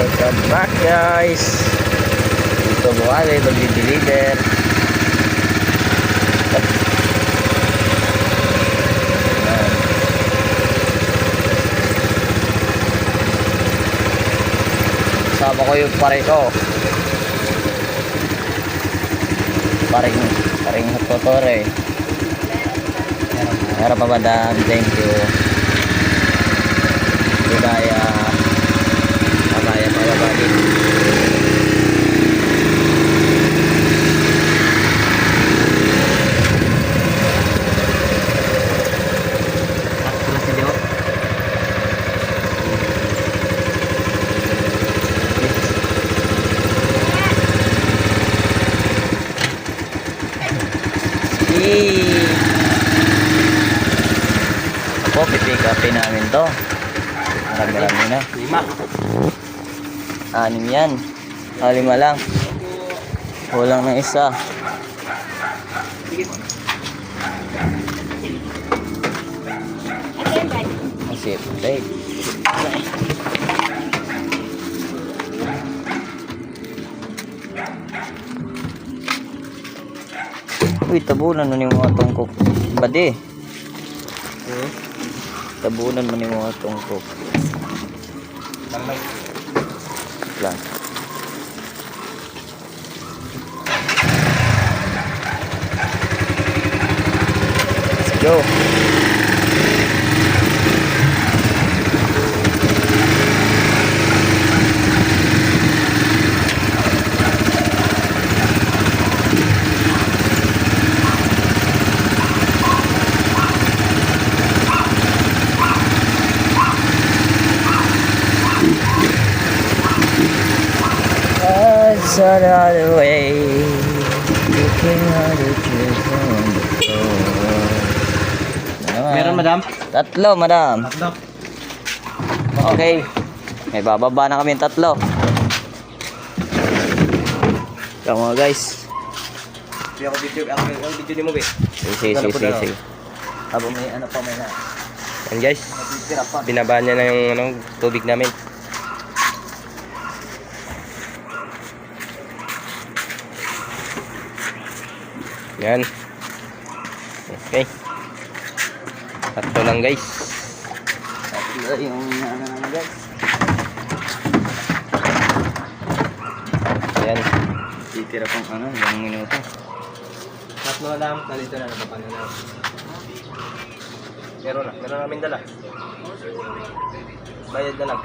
Welcome back guys. Ito mo kami mag-deliver. Sama ko yung pare ko. Paring Totore. Meron pa madam, thank you. Budaya Abaya Pababalik. Ako, pipick upin namin to. Marami na. 5. 6 yan. 5 lang. Kulang ng isa. Masip. Babe. Uy, tabunan mo ni mga tungkok. Bade. Tabunan mo ni mga tungkok. Lang. Let's go. It's another way. You cannot choose on the floor. Meron, madam? 3, madam. 3. Okay. May bababa na kami 3. Yan mga guys. Hindi ako video ni mo, be. Sige. Habang may ano pa may na. Yan guys. Binabaan niya na yung tubig namin. Yan. Okay. 3 lang guys. 3 yung ano naman guys. Yan. Titira pang ano, 1 minuto. 3 lang. Nalito na napapanin na. Meron namin dala. Bayad na lang.